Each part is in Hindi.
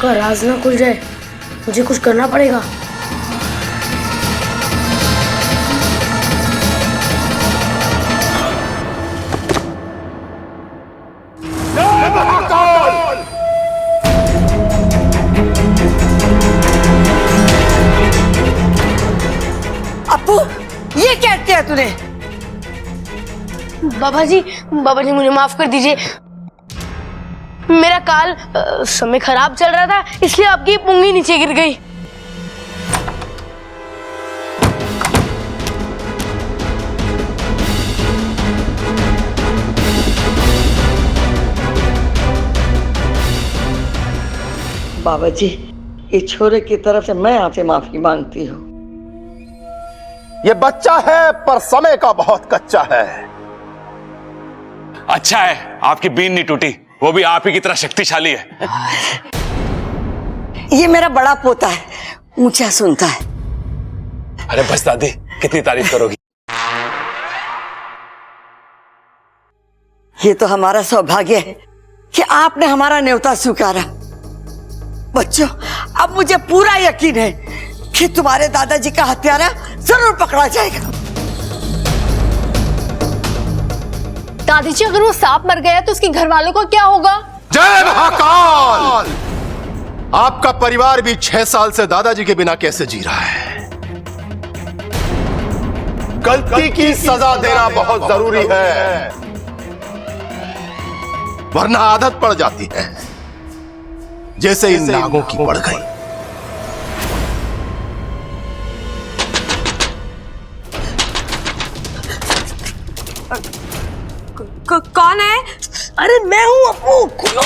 का राज ना खुल जाए, मुझे कुछ करना पड़ेगा। अप्पू, ये क्या किया तूने? बाबा जी मुझे माफ कर दीजिए। मेरा काल समय खराब चल रहा था, इसलिए आपकी पुंगी नीचे गिर गई। बाबा जी, इस छोरे की तरफ से मैं आपसे माफी मांगती हूँ। ये बच्चा है पर समय का बहुत कच्चा है। अच्छा है आपकी बीन नहीं टूटी, वो भी आप ही की तरह शक्तिशाली है। ये मेरा बड़ा पोता है, ऊंचा सुनता है। अरे बस दादी, कितनी तारीफ करोगी। ये तो हमारा सौभाग्य है कि आपने हमारा न्योता स्वीकारा। बच्चों, अब मुझे पूरा यकीन है कि तुम्हारे दादाजी का हत्यारा जरूर पकड़ा जाएगा। दादी जी, अगर वो सांप मर गया तो उसके घर वालों का क्या होगा? जय महाकाल! आपका परिवार भी 6 साल से दादाजी के बिना कैसे जी रहा है। गलती की सजा देना बहुत जरूरी है, वरना आदत पड़ जाती है, जैसे इन नागों की पड़ गई। कौन है? अरे मैं हूं अप्पू, खुलो।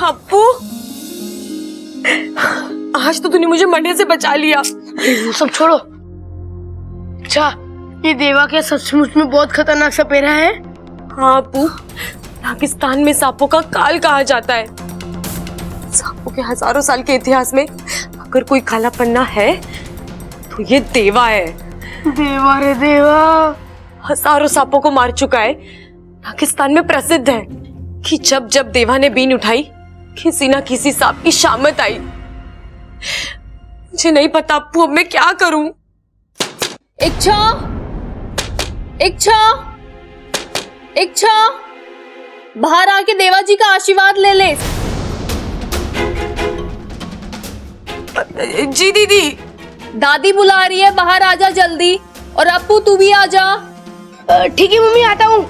अप्पू, आज तो तूने मुझे मरने से बचा लिया। वो सब छोड़ो। अच्छा, ये देवा क्या सचमुच में बहुत खतरनाक सपेरा है? हाँ अप्पू, पाकिस्तान में सांपों का काल कहा जाता है। सांपों के हजारों साल के इतिहास में अगर कोई काला पन्ना है तो ये देवा है। देवा रे देवा, हजारों सांपों को मार चुका है। पाकिस्तान में प्रसिद्ध है कि जब जब देवा ने बीन उठाई, किसी ना किसी सांप की शामत आई। मुझे नहीं पता अप्पू, अब मैं क्या करूं? इच्छा, इच्छा, इच्छा, बाहर आके देवा जी का आशीर्वाद ले ले। जी दीदी। दादी बुला रही है, बाहर आजा जल्दी। और अप्पू तू भी आजा। ठीक है मम्मी, आता हूँ।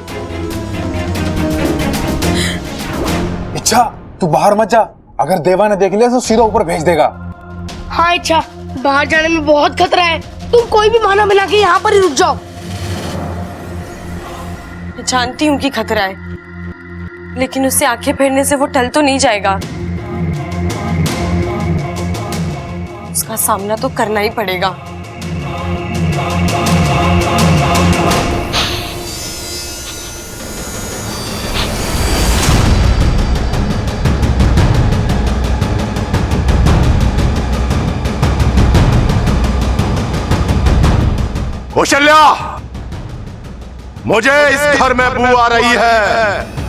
इच्छा, तू बाहर मत जा, अगर देवा ने देख लिया तो सीधा ऊपर भेज देगा। हाँ इच्छा, बाहर जाने में बहुत खतरा है, तुम कोई भी बहाना बना के यहाँ पर ही रुक जाओ। मैं जानती हूँ कि खतरा है, लेकिन उससे आंखें फेरने से वो टल तो नहीं जाएगा। उसका सामना तो करना ही पड़ेगा। कौशल्या, मुझे इस घर में बू आ रही है।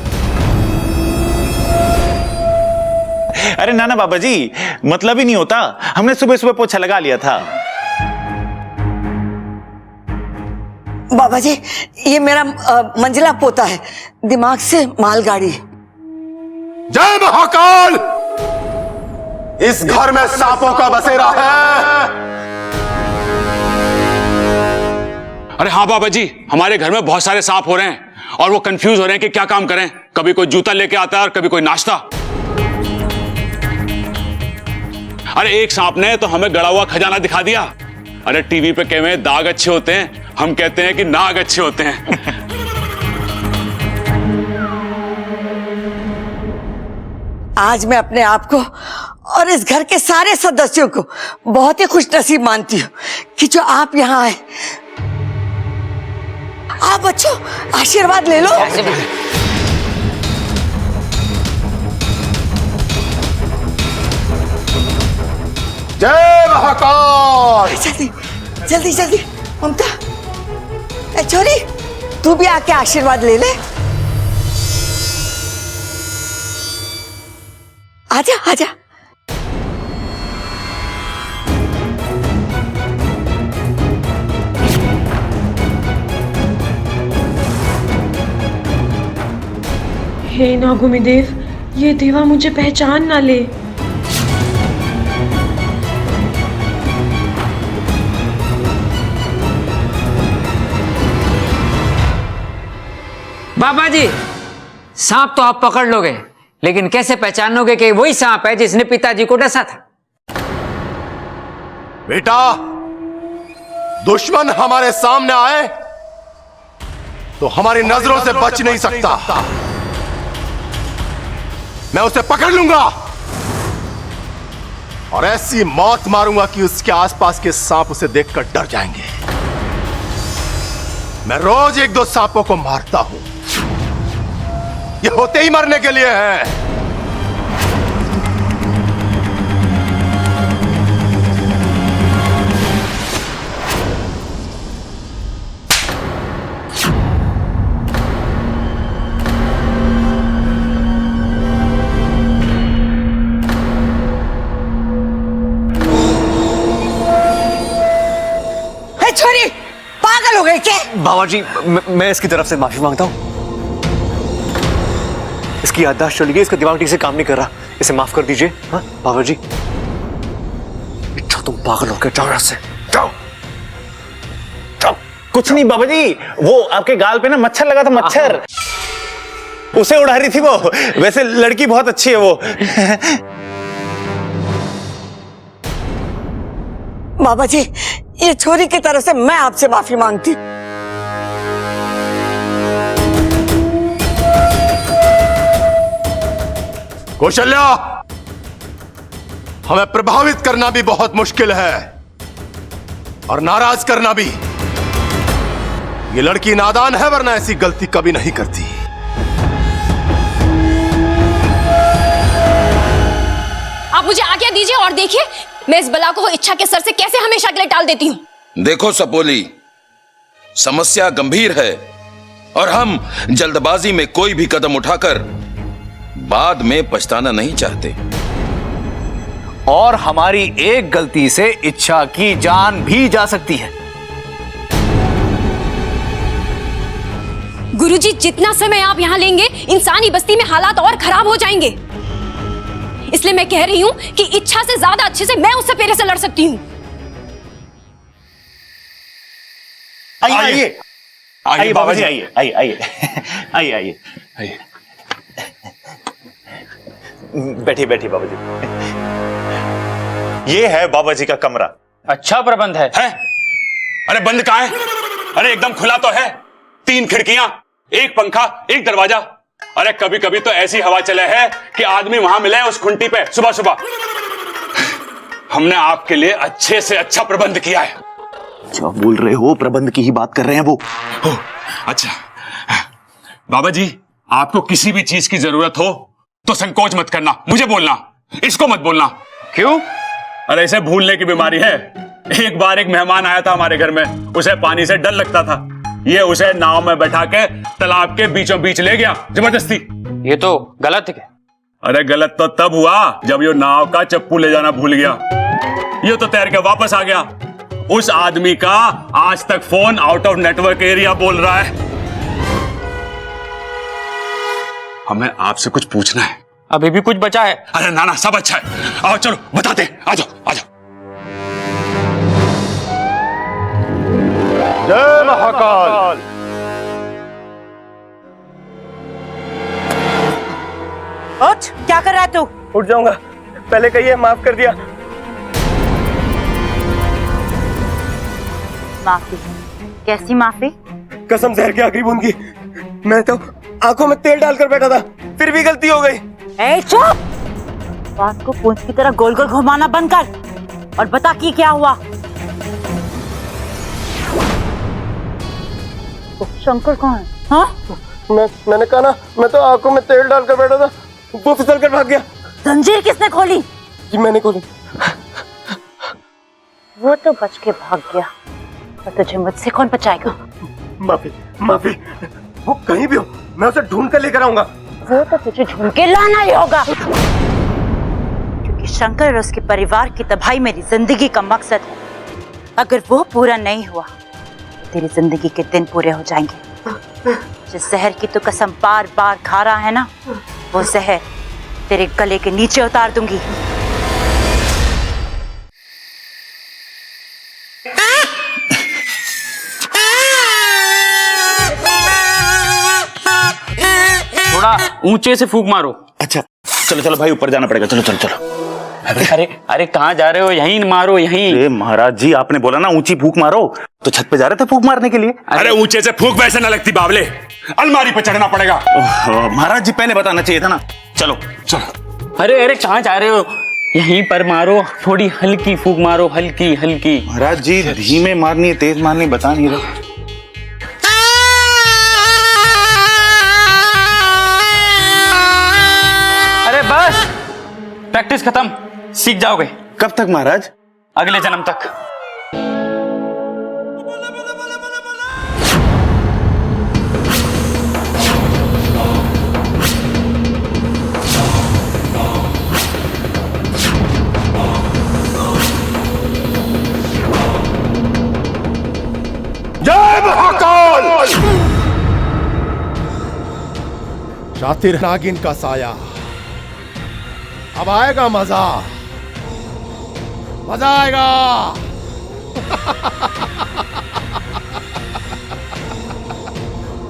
अरे नाना बाबा जी, मतलब ही नहीं होता, हमने सुबह सुबह पोछा लगा लिया था। बाबा जी, ये मेरा मंजिला पोता है, दिमाग से मालगाड़ी। जय महाकाल! इस घर में सांपों का बसेरा है। अरे हाँ बाबा जी, हमारे घर में बहुत सारे सांप हो रहे हैं और वो कंफ्यूज हो रहे हैं कि क्या काम करें। कभी कोई जूता लेके आता है और कभी कोई नाश्ता। अरे एक सांप ने तो हमें गड़ा हुआ खजाना दिखा दिया। अरे टीवी पे कहते हैं दाग अच्छे होते हैं, हम कहते हैं कि नाग अच्छे होते हैं। आज मैं अपने आप को और इस घर के सारे सदस्यों को बहुत ही खुशनसीब मानती हूँ कि जो आप यहाँ आए। आप बच्चों, आशीर्वाद ले लो। जय महाकाल! जल्दी जल्दी जल्दी, ममता, ए छोरी, तू भी आके आशीर्वाद ले ले। आजा आजा। हे नागुमी देव, ये देवा मुझे पहचान ना ले। बाबा जी, सांप तो आप पकड़ लोगे, लेकिन कैसे पहचानोगे कि वही सांप है जिसने पिताजी को डसा था? बेटा, दुश्मन हमारे सामने आए तो हमारी नजरों से बच नहीं सकता। मैं उसे पकड़ लूंगा और ऐसी मौत मारूंगा कि उसके आसपास के सांप उसे देखकर डर जाएंगे। मैं रोज 1-2 सांपों को मारता हूं, ये होते ही मरने के लिए है। छोरी पागल हो गई क्या? बाबा जी, मैं इसकी तरफ से माफी मांगता हूँ। इसकी याददाश्त चली गई, इसका दिमाग ठीक से काम नहीं कर रहा, इसे माफ कर दीजिए। हाँ बाबा जी। अच्छा तुम पागल हो गए, जाओ यहाँ से, जाओ जाओ। कुछ नहीं बाबा जी, वो आपके गाल पे ना मच्छर लगा था, मच्छर उसे उड़ा रही थी वो। वैसे लड़की बहुत अच्छी है वो। बाबा जी, ये छोरी की तरफ से मैं आपसे माफी मांगती। कौशल्या, हमें प्रभावित करना भी बहुत मुश्किल है और नाराज करना भी। ये लड़की नादान है, वरना ऐसी गलती कभी नहीं करती। आप मुझे आज्ञा दीजिए और देखिए मैं इस बला को वो इच्छा के सर से कैसे हमेशा के लिए टाल देती हूं। देखो सपोली, समस्या गंभीर है और हम जल्दबाजी में कोई भी कदम उठाकर बाद में पछताना नहीं चाहते। और हमारी एक गलती से इच्छा की जान भी जा सकती है। गुरुजी, जितना समय आप यहां लेंगे इंसानी बस्ती में हालात और खराब हो जाएंगे। इसलिए मैं कह रही हूं कि इच्छा से ज्यादा अच्छे से मैं उस सपेरे से लड़ सकती हूं। आइए आइए बाबा जी, आइए आइए आइए आइए आइए आइए। बैठिए बैठिए बाबा जी। ये है बाबा जी का कमरा। अच्छा प्रबंध है? अरे बंद कहाँ है? अरे एकदम खुला तो है। 3 खिड़कियां, 1 पंखा, 1 दरवाजा। अरे कभी कभी तो ऐसी हवा चले है कि आदमी वहां मिले उस खुंटी पे सुबह सुबह। हमने आपके लिए अच्छे से अच्छा प्रबंध किया है। क्या बोल रहे हो? प्रबंध की ही बात कर रहे हैं वो। अच्छा बाबा जी, आपको किसी भी चीज की जरूरत हो तो संकोच मत करना, मुझे बोलना, इसको मत बोलना। क्यों? अरे इसे भूलने की बीमारी है। एक बार एक मेहमान आया था हमारे घर में, उसे पानी से डर लगता था। ये उसे नाव में बैठा के तालाब के बीचों बीच ले गया जबरदस्ती। ये तो गलत है। अरे गलत तो तब हुआ जब ये नाव का चप्पू ले जाना भूल गया। ये तो तैर के वापस आ गया। उस आदमी का आज तक phone out of network area बोल रहा है। हमें आपसे कुछ पूछना है। अभी भी कुछ बचा है? अरे ना सब अच्छा है। आओ चलो बताते हैं, आ जाओ आ जाओ। जय महाकाल। उठ, क्या कर रहा है तू? उठ जाऊंगा, पहले कहिए माफ कर दिया। माफी? कैसी माफी? कसम जहर की आखिरी बूंद की। मैं तो आंखों में तेल डालकर बैठा था, फिर भी गलती हो गई। ए चुप! बात को पूंछ की तरह गोल गोल घुमाना बंद कर और बता कि क्या हुआ। शंकर कौन है? हाँ? मैंने कहा ना, मैं तो आंखों में तेल डालकर बैठा था, वो फिसल कर भाग गया। जंजीर किसने खोली? जी मैंने खोली। वो तो बच के भाग गया, पर तुझे मुझसे कौन बचाएगा? माफी माफी, वो कहीं भी हो मैं उसे ढूंढ कर लेकर आऊंगा। वो तो तुझे ढूंढ के लाना ही होगा। शंकर और उसके परिवार की तबाही मेरी जिंदगी का मकसद है। अगर वो पूरा नहीं हुआ तो तेरी जिंदगी के दिन पूरे हो जाएंगे। जिस जहर की तू कसम बार बार खा रहा है ना, वो जहर तेरे गले के नीचे उतार दूंगी। थोड़ा ऊंचे से फूंक मारो। अच्छा चलो चलो भाई, ऊपर जाना पड़ेगा। चलो चलो चलो। अरे अरे कहाँ जा रहे हो? यहीं मारो, यहीं। अरे महाराज जी, आपने बोला ना ऊंची फूंक मारो, तो छत पे जा रहे थे फूंक मारने के लिए। अरे ऊंचे से फूंक वैसे ना लगती बावले, अलमारी पे चढ़ना पड़ेगा। महाराज जी पहले बताना चाहिए था ना। चलो चलो। अरे अरे कहाँ जा रहे हो? यहीं पर मारो, थोड़ी हल्की फूंक मारो, हल्की हल्की। महाराज जी धीमे मारनी है, तेज मारनी बता नहीं रहे। अरे बस, प्रैक्टिस खत्म, सीख जाओगे। कब तक महाराज? अगले जन्म तक। जय महाकाल! शातिर नागिन का साया, अब आएगा मजा, मजा आएगा।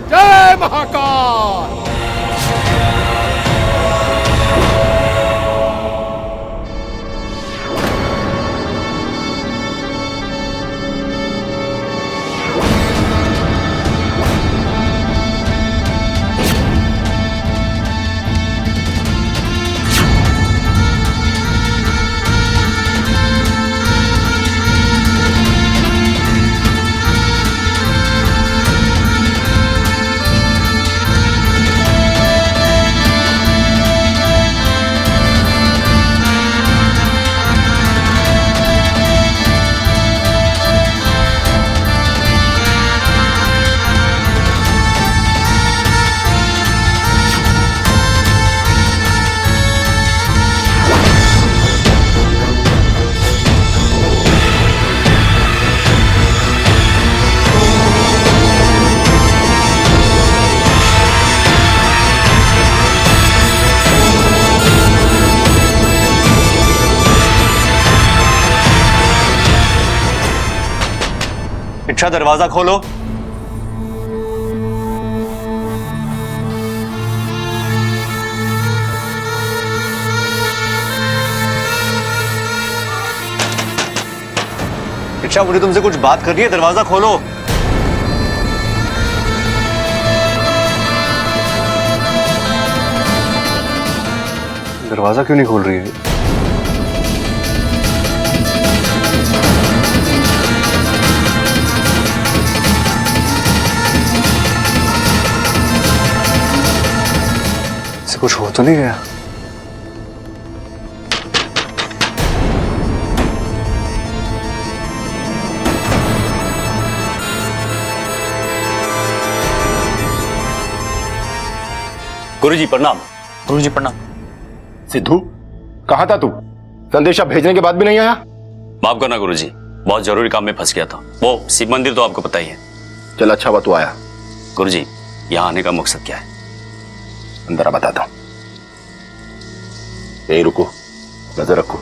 जय महाकाल! इच्छा दरवाजा खोलो। इच्छा मुझे तुमसे कुछ बात करनी है, दरवाजा खोलो। दरवाजा क्यों नहीं खोल रही है? कुछ हो तो नहीं गया? गुरुजी प्रणाम। गुरुजी प्रणाम। सिद्धू, कहाँ था तू? संदेशा भेजने के बाद भी नहीं आया? माफ करना गुरुजी, बहुत जरूरी काम में फंस गया था। वो शिव मंदिर तो आपको पता ही है। चल अच्छा हुआ तू आया। गुरुजी, यहाँ आने का मकसद क्या है? अंदर आ, बताता हूं। यही रुको, नजर रखो।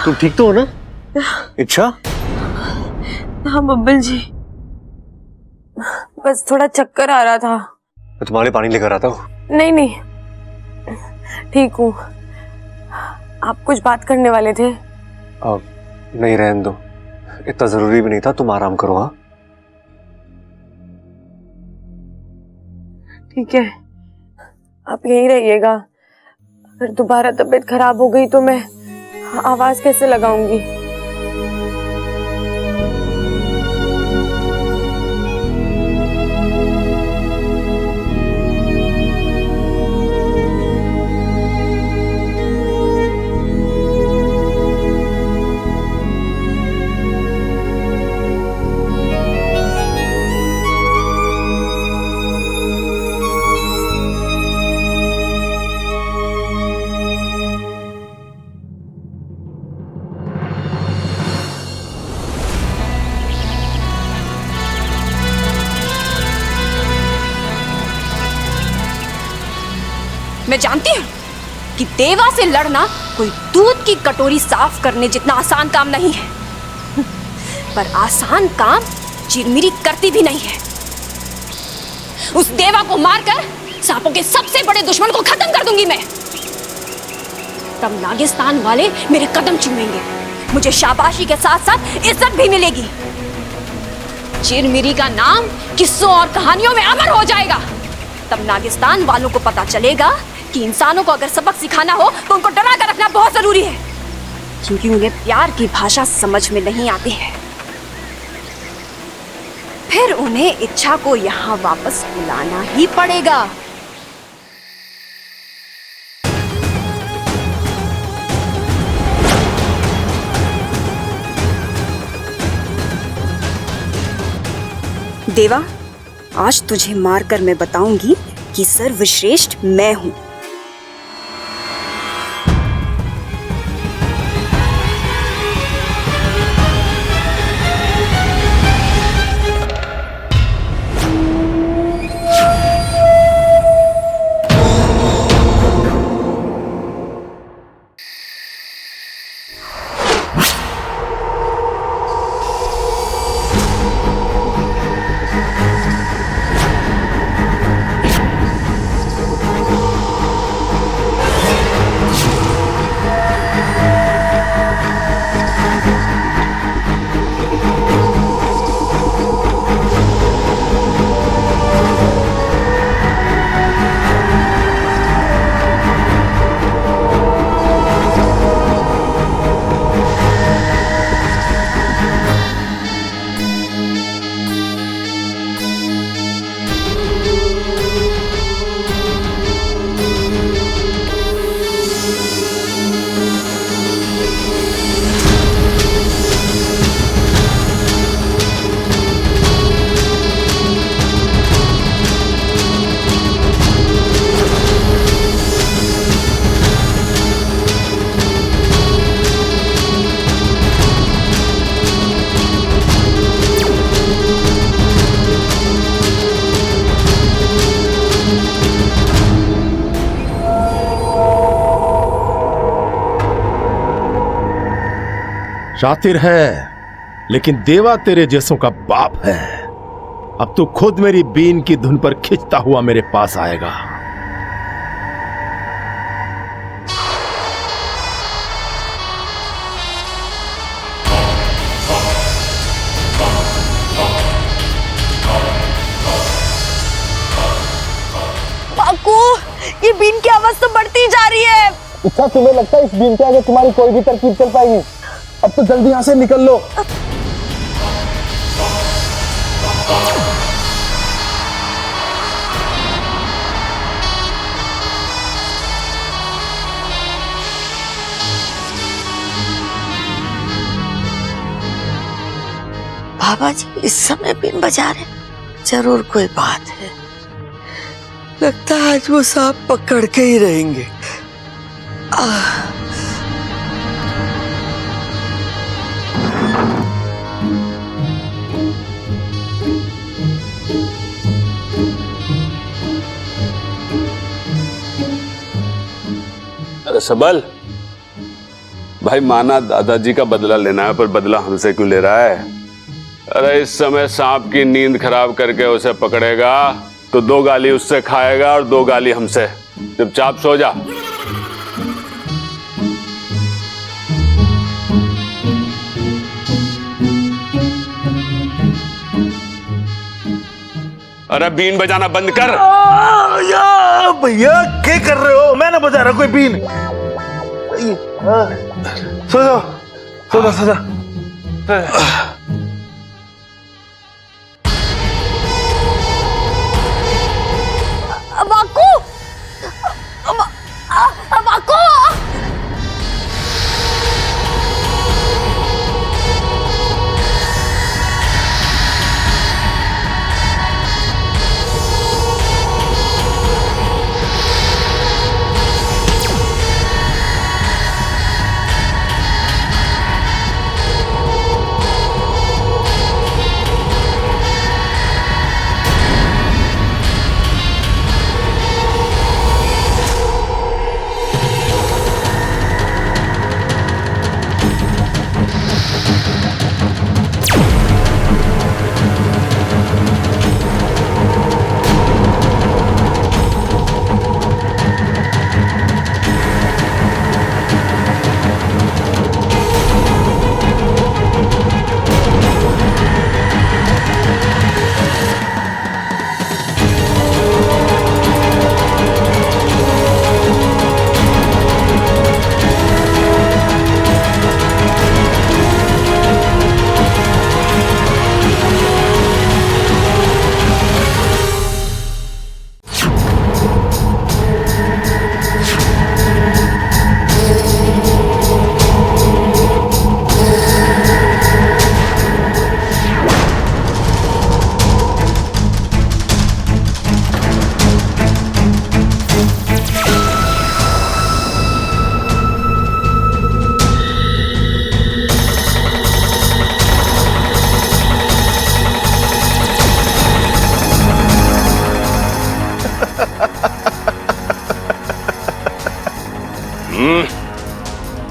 तुम ठीक तो हो ना? इच्छा? हाँ बब्बल जी, बस थोड़ा चक्कर आ रहा था। मैं तुम्हारे पानी लेकर आता हूँ। नहीं नहीं, ठीक हूँ। आप कुछ बात करने वाले थे? नहीं, रहने दो, इतना जरूरी भी नहीं था। तुम आराम करो। हाँ ठीक है, आप यहीं रहिएगा। अगर दोबारा तबीयत खराब हो गई तो मैं आवाज कैसे लगाऊंगी? मैं जानती हूँ कि देवा से लड़ना कोई दूध की कटोरी साफ करने जितना आसान काम नहीं है, पर आसान काम चिरमिरी करती भी नहीं है। उस देवा को मारकर सांपों के सबसे बड़े दुश्मन को खत्म कर दूंगी मैं। तब नागिस्तान वाले मेरे कदम चूमेंगे, मुझे शाबाशी के साथ साथ इज्जत भी मिलेगी। चिरमिरी का नाम किस्सों और कहानियों में अमर हो जाएगा। तब नागिस्तान वालों को पता चलेगा कि इंसानों को अगर सबक सिखाना हो तो उनको डरा कर रखना बहुत जरूरी है, क्योंकि उन्हें प्यार की भाषा समझ में नहीं आती है। फिर उन्हें इच्छा को यहाँ वापस बुलाना ही पड़ेगा। देवा, आज तुझे मारकर मैं बताऊंगी कि सर्वश्रेष्ठ मैं हूं। शातिर है, लेकिन देवा तेरे जैसों का बाप है। अब तू खुद मेरी बीन की धुन पर खिंचता हुआ मेरे पास आएगा। बाकू, ये बीन की आवाज तो बढ़ती जा रही है। इच्छा, तुम्हें लगता है इस बीन के आगे तुम्हारी कोई भी तरकीब चल पाएगी? अब तो जल्दी यहाँ से निकल लो। बाबा जी इस समय बीन बजा रहे, जरूर कोई बात है। लगता है आज वो सांप पकड़ के ही रहेंगे। अरे सबल भाई, माना दादाजी का बदला लेना है, पर बदला हमसे क्यों ले रहा है? अरे इस समय सांप की नींद खराब करके उसे पकड़ेगा तो 2 गाली उससे खाएगा और 2 गाली हमसे। चुपचाप सो जा। अरे बीन बजाना बंद कर। भैया क्या कर रहे हो? मैं ना बजा रहा कोई बीन। सो जाओ, सो जाओ, सो जाओ। Baku, Baku.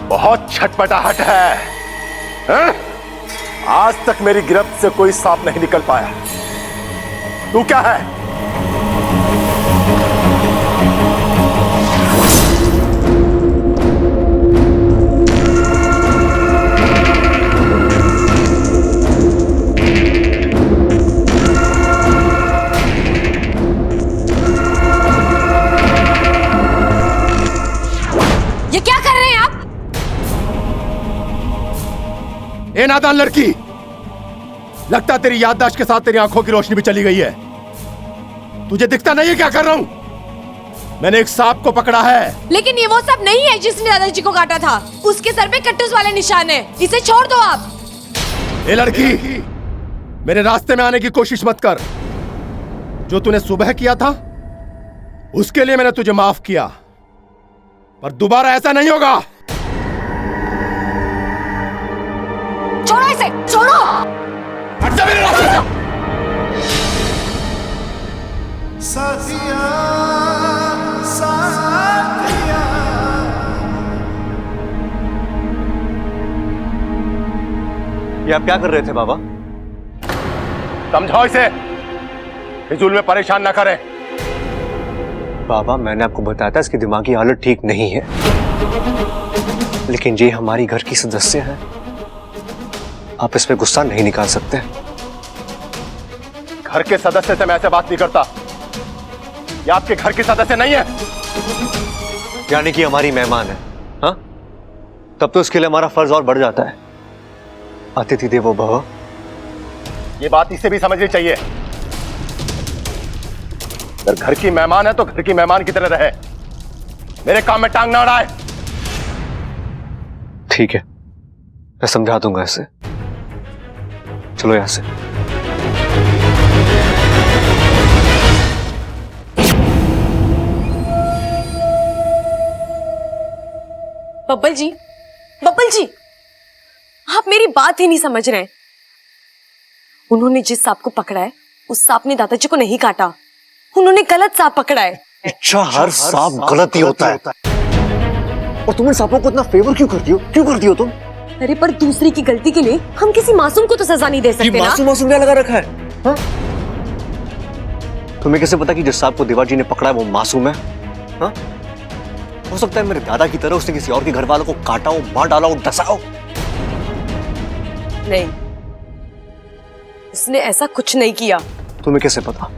बहुत छटपटाहट है, हैं? आज तक मेरी गिरफ्त से कोई सांप नहीं निकल पाया। तू क्या है? ये क्या कर रहे हैं आप? ए नादान लड़की, लगता तेरी याददाश्त के साथ तेरी आंखों की रोशनी भी चली गई है। तुझे दिखता नहीं है क्या कर रहा हूं? मैंने एक सांप को पकड़ा है। लेकिन ये वो सांप नहीं है जिसने दादाजी को काटा था। उसके सर पे कट्टूस वाले निशान है। इसे छोड़ दो आप। ए लड़की, मेरे रास्ते में आने की कोशिश मत कर। जो तूने सुबह किया था उसके लिए मैंने तुझे माफ किया, पर दोबारा ऐसा नहीं होगा। छोड़ो इसे, छोड़ो। हट जा मेरे रास्ते से। ये आप क्या कर रहे थे बाबा? समझाओ इसे, फिजूल में परेशान ना करें। बाबा मैंने आपको बताया था इसकी दिमागी हालत ठीक नहीं है, लेकिन ये हमारी घर की सदस्य है, आप इसमें गुस्सा नहीं निकाल सकते। घर के सदस्य से मैं ऐसे बात नहीं करता। ये आपके घर की सदस्य नहीं है। यानी कि हमारी मेहमान है, हाँ? तब तो इसके लिए हमारा फर्ज और बढ़ जाता है। अतिथि देवो भव। ये बात इसे भी समझनी चाहिए। अगर घर की मेहमान है तो घर की मेहमान की तरह रहे, मेरे काम में टांग ना अड़ाए। ठीक है, मैं समझा दूंगा इसे। चलो यहां से। बब्बल जी, बब्बल जी, आप मेरी बात ही नहीं समझ रहे। उन्होंने जिस सांप को पकड़ा है उस सांप ने दादाजी को नहीं काटा, उन्होंने गलत सांप पकड़ा है। अच्छा, हर सांप गलत ही होता है। और तुम इन सांपों को इतना फेवर क्यों करती हो? क्यों करती हो तुम? अरे पर दूसरे की गलती के लिए हम किसी मासूम को तो सजा नहीं दे सकते ना। मासूम क्या लगा रखा है, हाँ? तुम्हें कैसे पता कि जिस सांप को देवाजी ने पकड़ा है वो मासूम है? हाँ? हो सकता है मेरे दादा की तरह उसने किसी और के घर वालों को काटा हो, मार डाला हो, डसा हो। नहीं, उसने ऐसा कुछ नहीं किया। तुम्हें कैसे पता?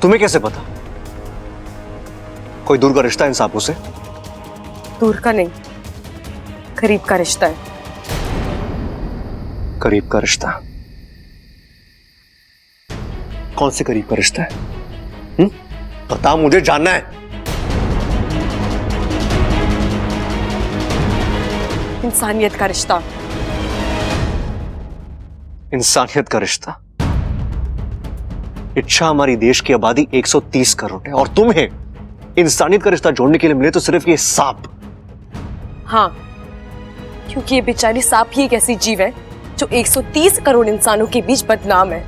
तुम्हें कैसे पता? कोई दूर का रिश्ता इन सांपों से? दूर का नहीं, करीब का रिश्ता है। करीब का रिश्ता? कौन से करीब का रिश्ता है? बता, मुझे जानना है। इंसानियत का रिश्ता। इंसानियत का रिश्ता? इच्छा हमारी देश की आबादी 130 करोड़ है और तुम्हें इंसानियत का रिश्ता जोड़ने के लिए मिले तो सिर्फ ये सांप। हाँ, क्योंकि ये बेचारी सांप ही एक ऐसी जीव है जो 130 करोड़ इंसानों के बीच बदनाम है।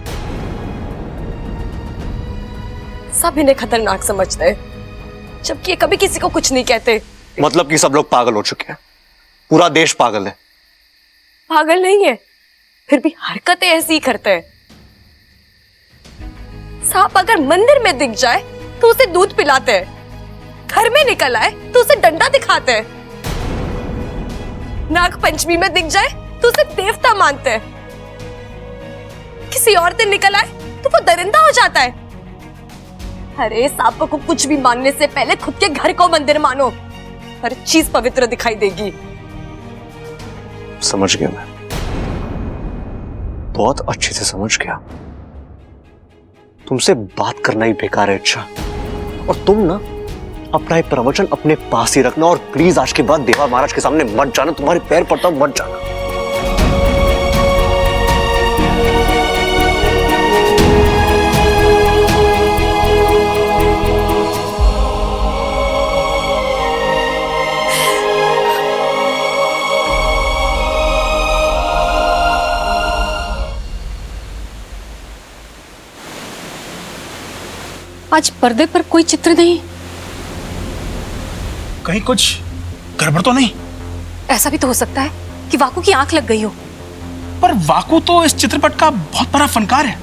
सब इन्हें खतरनाक समझते हैं, जबकि ये कभी किसी को कुछ नहीं कहते। मतलब कि सब लोग पागल हो चुके हैं, पूरा देश पागल है। पागल नहीं है, फिर भी हरकतें ऐसी ही करते हैं। सांप अगर मंदिर में दिख जाए तो उसे दूध पिलाते हैं, घर में निकल आए तो उसे डंडा दिखाते हैं, नाग पंचमी में दिख जाए तो उसे देवता मानते हैं, किसी और दिन निकल आए तो वो दरिंदा हो जाता है। अरे सांप को कुछ भी मानने से पहले खुद के घर को मंदिर मानो, हर चीज पवित्र दिखाई देगी। समझ गया मैं, बहुत अच्छे से समझ गया। तुमसे बात करना ही बेकार है। अच्छा, और तुम ना अपना ये प्रवचन अपने पास ही रखना और प्लीज आज के बाद देवा महाराज के सामने मत जाना। तुम्हारे पैर पड़ता हूं, मत जाना। आज पर्दे पर कोई चित्र नहीं। कहीं कुछ गड़बड़ तो नहीं? ऐसा भी तो हो सकता है कि वाकू की आंख लग गई हो। पर वाकू तो इस चित्रपट का बहुत बड़ा फनकार है।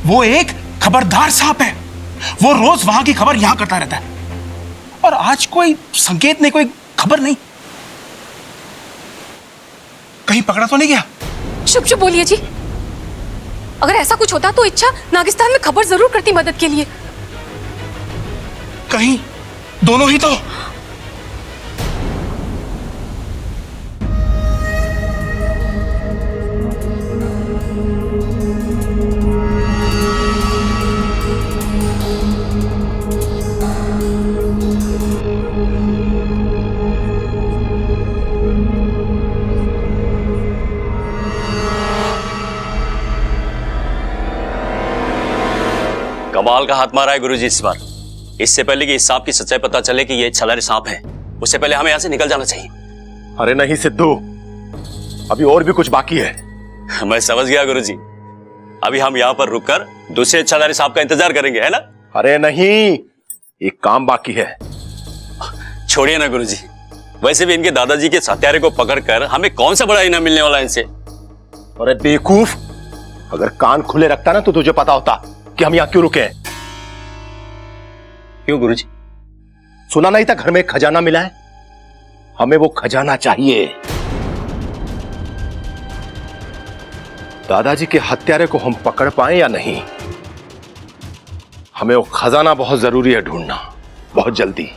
वो एक खबरदार सांप है। वो रोज वहां की खबर यहां करता रहता है, और आज कोई संकेत नहीं, कोई खबर नहीं। कहीं पकड़ा तो नहीं गया? चुप चुप बोलिए जी। अगर ऐसा कुछ होता तो इच्छा नागिस्तान में खबर जरूर करती मदद के लिए। कहीं दोनों ही तो। कमाल का हाथ मारा है गुरुजी इस बार। इससे पहले कि इस सांप की सच्चाई पता चले कि ये छलारी सांप है, उससे पहले हमें यहां से निकल जाना चाहिए। अरे नहीं सिद्धू, अभी और भी कुछ बाकी है। मैं समझ गया गुरुजी, अभी हम यहाँ पर रुककर दूसरे छलारी सांप का इंतजार करेंगे, है ना? अरे नहीं, एक काम बाकी है। छोड़िए ना गुरुजी, वैसे भी इनके दादाजी के हत्यारे को पकड़कर हमें कौन सा बड़ा इनाम मिलने वाला है इनसे। अरे बेवकूफ, अगर कान खुले रखता ना तो तुझे पता होता कि हम यहां क्यों रुके हैं। क्यों गुरुजी? सुना नहीं था घर में एक खजाना मिला है? हमें वो खजाना चाहिए। दादाजी के हत्यारे को हम पकड़ पाए या नहीं, हमें वो खजाना बहुत जरूरी है ढूंढना, बहुत जल्दी।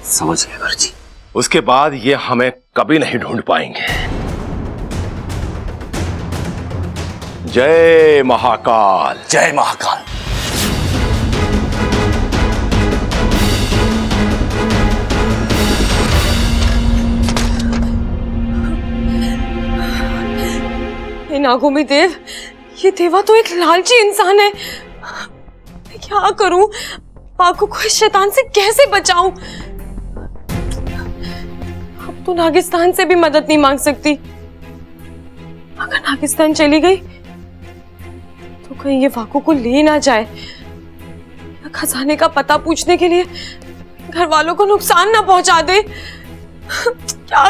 समझ गया गुरुजी। उसके बाद ये हमें कभी नहीं ढूंढ पाएंगे। जय महाकाल। जय महाकाल। नागोमी देव, ये देवा तो एक लालची इंसान है। मैं क्या करूं? वाकू को इस शैतान से कैसे बचाऊं? अब तो नागिस्तान से भी मदद नहीं मांग सकती। अगर नागिस्तान चली गई तो कहीं ये वाकू को ले ना जाए, या खजाने का पता पूछने के लिए घर वालों को नुकसान ना पहुंचा दे। क्या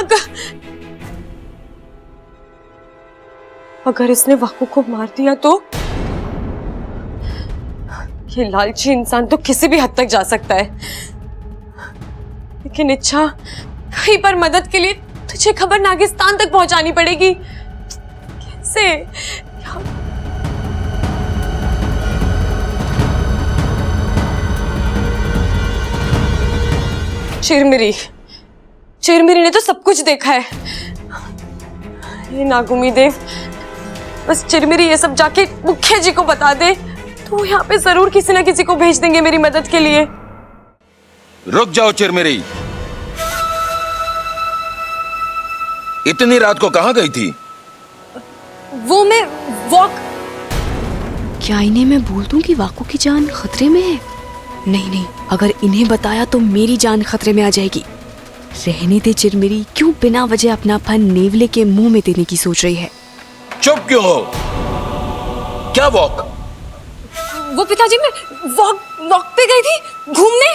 अगर इसने वाकू को मार दिया तो ये लालची इंसान तो किसी भी हद तक जा सकता है। लेकिन इच्छा, कहीं पर मदद के लिए तुझे खबर नागिस्तान तक पहुंचानी पड़ेगी। कैसे? चिरमिरी ने तो सब कुछ देखा है। ये नागुमी देव, बस चिरमिरी ये सब जाके मुखिया जी को बता दे तो यहाँ पे जरूर किसी ना किसी को भेज देंगे मेरी मदद के लिए। रुक जाओ चिरमिरी, इतनी रात को कहां गई थी? वो मैं वॉक। क्या इन्हें मैं बोल दूं कि वाकू की जान खतरे में है? नहीं नहीं, अगर इन्हें बताया तो मेरी जान खतरे में आ जाएगी। रहने दे चिरमिरी, क्यों बिना वजह अपना फन नेवले के मुंह में देने की सोच रही है? चुप क्यों हो? क्या वॉक? वो पिताजी, मैं वॉक पे गई थी घूमने।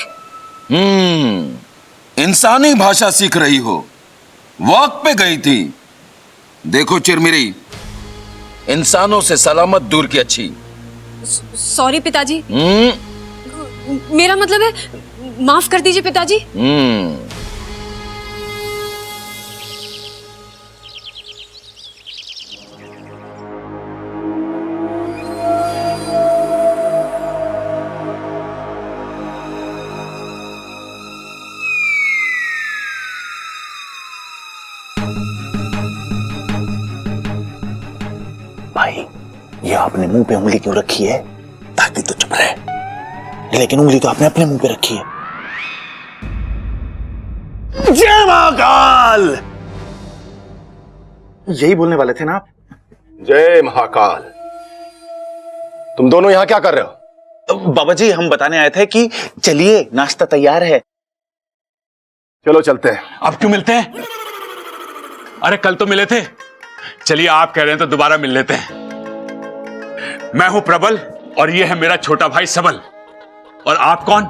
इंसानी भाषा सीख रही हो, वॉक पे गई थी। देखो चिरमिरी, इंसानों से सलामत दूर की अच्छी। सॉरी पिताजी। मेरा मतलब है, माफ कर दीजिए पिताजी। भाई, ये आपने मुंह पे उंगली क्यों रखी है? ताकि तो चुप रहे, लेकिन उंगली तो आपने अपने मुंह पे रखी है। जय महाकाल! यही बोलने वाले थे ना आप? जय महाकाल। तुम दोनों यहां क्या कर रहे हो? बाबा जी, हम बताने आए थे कि चलिए, नाश्ता तैयार है। चलो चलते हैं। अब क्यों मिलते हैं? अरे कल तो मिले थे। चलिए, आप कह रहे हैं तो दोबारा मिल लेते हैं। मैं हूं प्रबल और ये है मेरा छोटा भाई सबल। और आप कौन?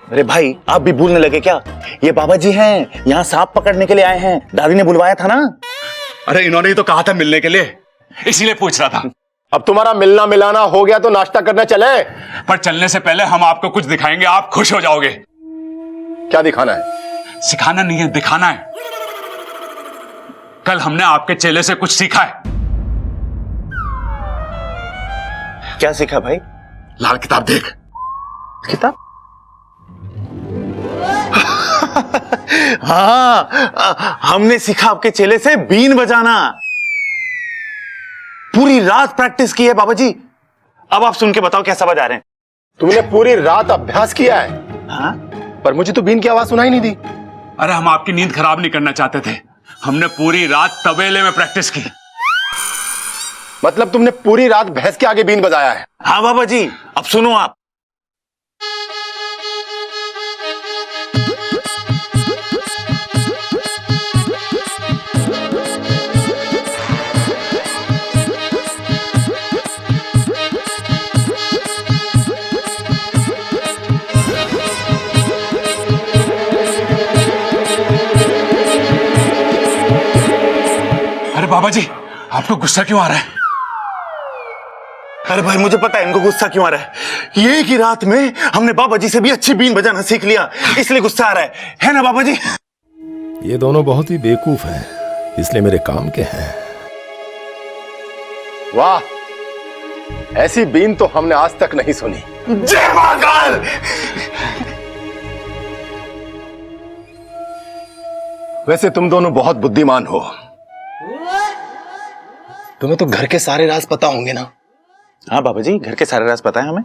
अरे भाई आप भी भूलने लगे क्या? ये बाबा जी हैं, यहाँ सांप पकड़ने के लिए आए हैं। दादी ने बुलवाया था ना। अरे इन्होंने ही तो कहा था मिलने के लिए, इसीलिए पूछ रहा था। अब तुम्हारा मिलना मिलाना हो गया तो नाश्ता करने चले। पर चलने से पहले हम आपको कुछ दिखाएंगे, आप खुश हो जाओगे। क्या दिखाना है? सिखाना नहीं है, दिखाना है। कल हमने आपके चेले से कुछ सीखा है। क्या सीखा भाई? लाल किताब देख। किताब? हाँ, हमने सीखा आपके चेले से बीन बजाना। पूरी रात प्रैक्टिस की है बाबा जी। अब आप सुन के बताओ कैसा बजा रहे हैं। तुमने पूरी रात अभ्यास किया है? हाँ, पर मुझे तो बीन की आवाज सुनाई नहीं दी। अरे हम आपकी नींद खराब नहीं करना चाहते थे, हमने पूरी रात तबेले में प्रैक्टिस की। मतलब तुमने पूरी रात भैंस के आगे बीन बजाया है? हाँ बाबा जी, अब सुनो आप। अरे बाबा जी, आपको गुस्सा क्यों आ रहा है? अरे भाई मुझे पता है इनको गुस्सा क्यों आ रहा है। ये की रात में हमने बाबा जी से भी अच्छी बीन बजाना सीख लिया, इसलिए गुस्सा आ रहा है ना बाबा जी? ये दोनों बहुत ही बेवकूफ हैं, इसलिए मेरे काम के हैं। वाह, ऐसी बीन तो हमने आज तक नहीं सुनी। जय महाकाल। वैसे तुम दोनों बहुत बुद्धिमान हो। तुम्हें तो घर के सारे राज पता होंगे ना? हाँ बाबा जी, घर के सारे राज पता है हमें।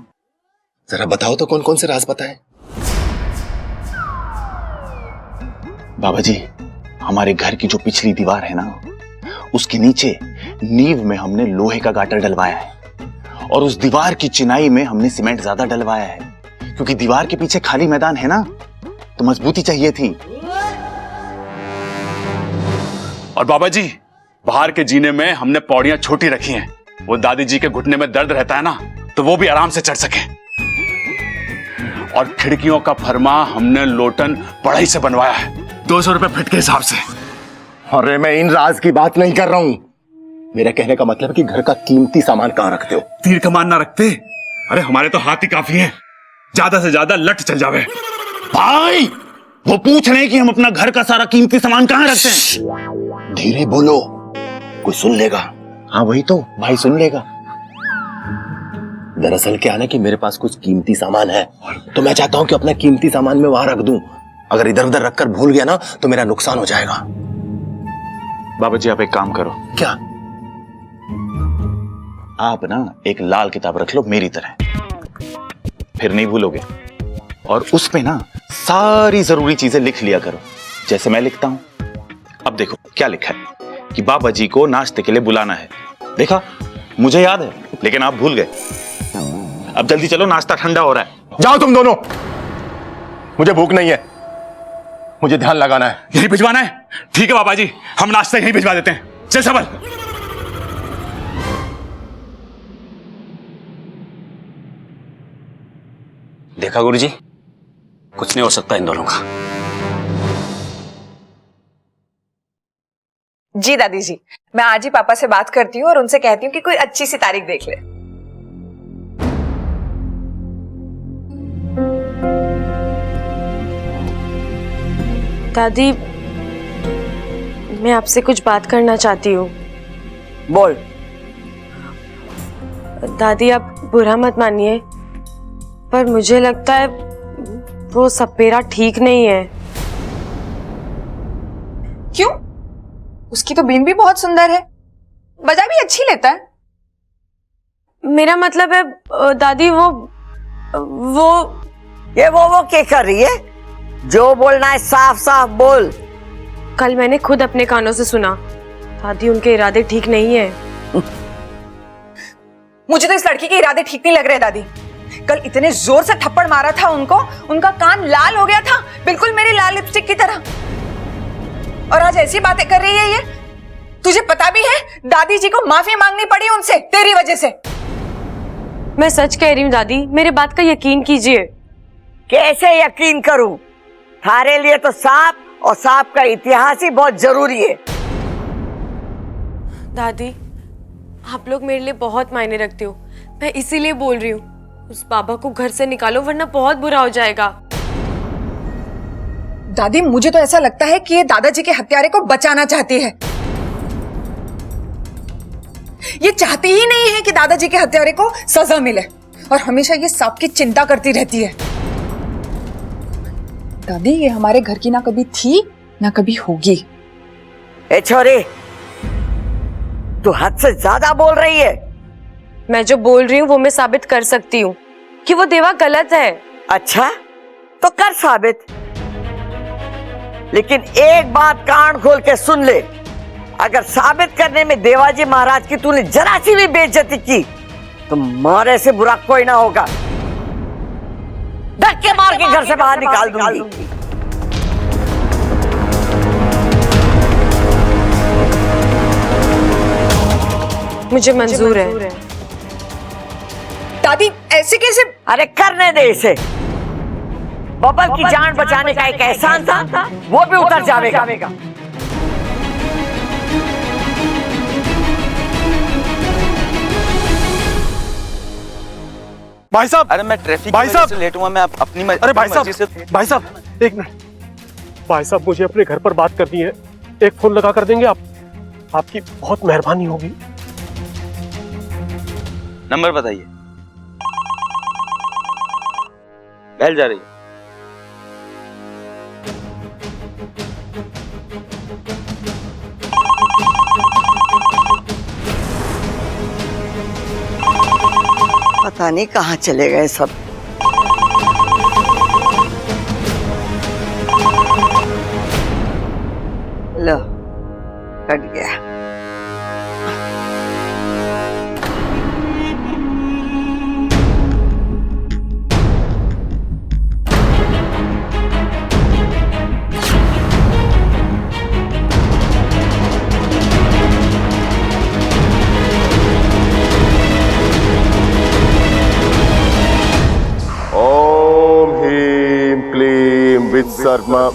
जरा बताओ तो कौन कौन से राज पता है? बाबा जी, हमारे घर की जो पिछली दीवार है ना, उसके नीचे नींव में हमने लोहे का गाटर डलवाया है और उस दीवार की चिनाई में हमने सीमेंट ज्यादा डलवाया है, क्योंकि दीवार के पीछे खाली मैदान है ना, तो मजबूती चाहिए थी। और बाबा जी, बाहर के जीने में हमने पौड़ियां छोटी रखी हैं, वो दादी जी के घुटने में दर्द रहता है ना, तो वो भी आराम से चढ़ सके। और खिड़कियों का फरमा हमने लोटन पढ़ाई से बनवाया है, 200 रुपए फिट के हिसाब से। अरे मैं इन राज की बात नहीं कर रहा हूं। मेरे कहने का मतलब है कि घर का कीमती सामान कहां रखते हो? तीर कमान ना रखते? अरे हमारे तो हाथ ही काफी है, ज्यादा से ज्यादा लट चल जावे। भाई वो पूछ रहे हैं कि हम अपना घर का सारा कीमती सामान कहां रखते हैं। धीरे बोलो, कोई सुन लेगा। हाँ वही तो, भाई सुन लेगा। दरअसल क्या है ना कि मेरे पास कुछ कीमती सामान है, तो मैं चाहता हूं कि अपना कीमती सामान मैं वहां रख दूं। अगर इधर उधर रखकर भूल गया ना तो मेरा नुकसान हो जाएगा। बाबा जी आप एक काम करो। क्या? आप ना एक लाल किताब रख लो मेरी तरह, फिर नहीं भूलोगे। और उस पे ना सारी जरूरी चीजें लिख लिया करो, जैसे मैं लिखता हूं। अब देखो क्या लिखा है कि बाबा जी को नाश्ते के लिए बुलाना है। देखा, मुझे याद है, लेकिन आप भूल गए। अब जल्दी चलो, नाश्ता ठंडा हो रहा है। जाओ तुम दोनों, मुझे भूख नहीं है, मुझे ध्यान लगाना है। यही भिजवाना है? ठीक है बाबा जी, हम नाश्ता यही भिजवा देते हैं। चल सबल। देखा गुरुजी, कुछ नहीं हो सकता इन दोनों का। जी दादी जी, मैं आज ही पापा से बात करती हूँ और उनसे कहती हूँ कि कोई अच्छी सी तारीख देख ले। दादी, मैं आपसे कुछ बात करना चाहती हूँ। बोल। दादी आप बुरा मत मानिए, पर मुझे लगता है वो सपेरा ठीक नहीं है। क्यों? उसकी तो बीन भी बहुत सुंदर है, बजा भी अच्छी लेता है। मेरा मतलब है दादी वो ये वो क्या कर रही है? जो बोलना है साफ साफ बोल। कल मैंने खुद अपने कानों से सुना, दादी उनके इरादे ठीक नहीं है। मुझे तो इस लड़की के इरादे ठीक नहीं लग रहे दादी। कल इतने जोर से थप्पड़ मारा था उनको, उनका कान लाल हो गया था, बिल्कुल मेरी लाल लिपस्टिक की तरह। और आज ऐसी बातें कर रही है ये। तुझे पता भी है दादी जी को माफी मांगनी पड़ी उनसे तेरी वजह से। मैं सच कह रही हूँ दादी, मेरे बात का यकीन कीजिए। कैसे यकीन करूं? थारे लिए तो सांप और सांप का इतिहास ही बहुत जरूरी है। दादी, आप लोग मेरे लिए बहुत मायने रखते हो, मैं इसीलिए बोल रही हूँ। उस बाबा को घर से निकालो वरना बहुत बुरा हो जाएगा। दादी, मुझे तो ऐसा लगता है कि ये दादाजी के हत्यारे को बचाना चाहती है। ये चाहती ही नहीं है कि दादाजी के हत्यारे को सजा मिले और हमेशा ये सांप की चिंता करती रहती है। दादी, ये हमारे घर की ना कभी थी ना कभी होगी। ए छोरी, तू हद से ज्यादा बोल रही है। मैं जो बोल रही हूँ वो मैं साबित कर सकती हूँ कि वो देवा गलत है। अच्छा, तो कर साबित। लेकिन एक बात कान खोल के सुन ले, अगर साबित करने में देवाजी महाराज की तूने जरा सी भी बेइज्जती की तो मारे से बुरा कोई ना होगा। धक्के मार के घर से बाहर निकाल दूंगी। मुझे मंजूर है। दादी, ऐसे कैसे? अरे करने दे इसे। बबल की जान बचाने का एक एहसान था, वो भी उतर जाएगा। भाई साहब, अरे मैं ट्रैफिक भाई साहब से लेट हुआ, मैं अपनी अरे भाई साहब एक मिनट। भाई साहब, मुझे अपने घर पर बात करनी है, एक फोन लगा कर देंगे आप? आपकी बहुत मेहरबानी होगी। नंबर बताइए। बेल जा रही है। पता नहीं कहाँ चले गए सब। लो, कट गया।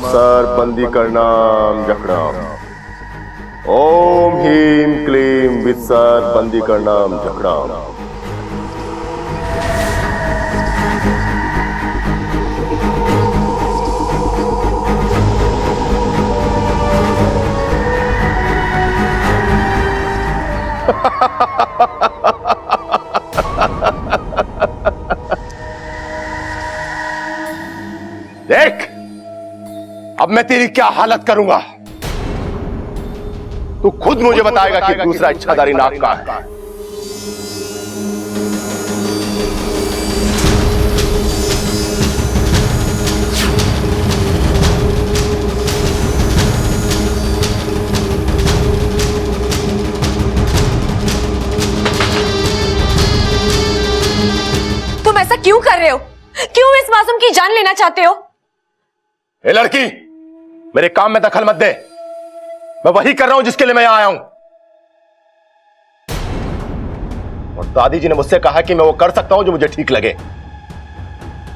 सर बंदी करनाम जखड़ाम। ओम हीम क्लीम वित्सर बंदी करनाम जखड़ाम। देख, अब मैं तेरी क्या हालत करूंगा, तू खुद मुझे बताएगा कि दूसरा इच्छाधारी नाग कहां है। तुम ऐसा क्यों कर रहे हो? क्यों इस मासूम की जान लेना चाहते हो? ए लड़की, मेरे काम में दखल मत दे। मैं वही कर रहा हूं जिसके लिए मैं यहां आया हूं। और दादी जी ने मुझसे कहा कि मैं वो कर सकता हूं जो मुझे ठीक लगे।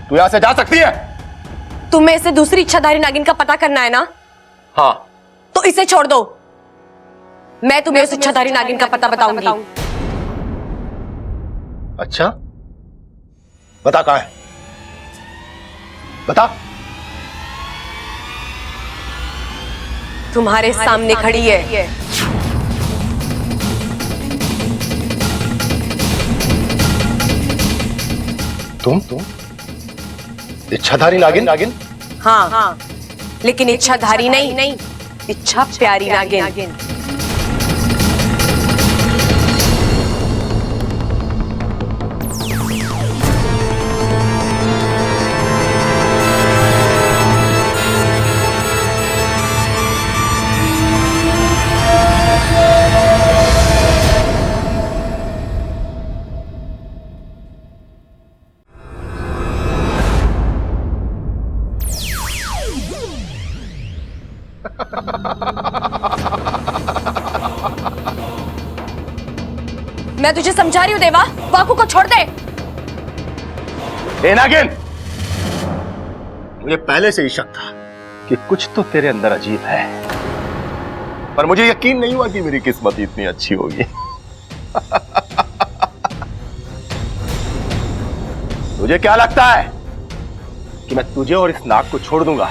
तू यहां से जा सकती है। तुम्हें इसे दूसरी इच्छाधारी नागिन का पता करना है ना? हाँ। तो इसे छोड़ दो, मैं तुम्हें उस इच्छाधारी नागिन का पता बताऊंगी। अच्छा, बता कहां है, बता। तुम्हारे सामने खड़ी है। तुम इच्छाधारी नागिन? हाँ, लेकिन इच्छाधारी नहीं, इच्छा प्यारी नागिन। मैं तुझे समझा रही हूँ देवा, वाकू को छोड़ दे। ए नागिन, मुझे पहले से ही शक था कि कुछ तो तेरे अंदर अजीब है, पर मुझे यकीन नहीं हुआ कि मेरी किस्मत इतनी अच्छी होगी। तुझे क्या लगता है कि मैं तुझे और इस नाग को छोड़ दूंगा?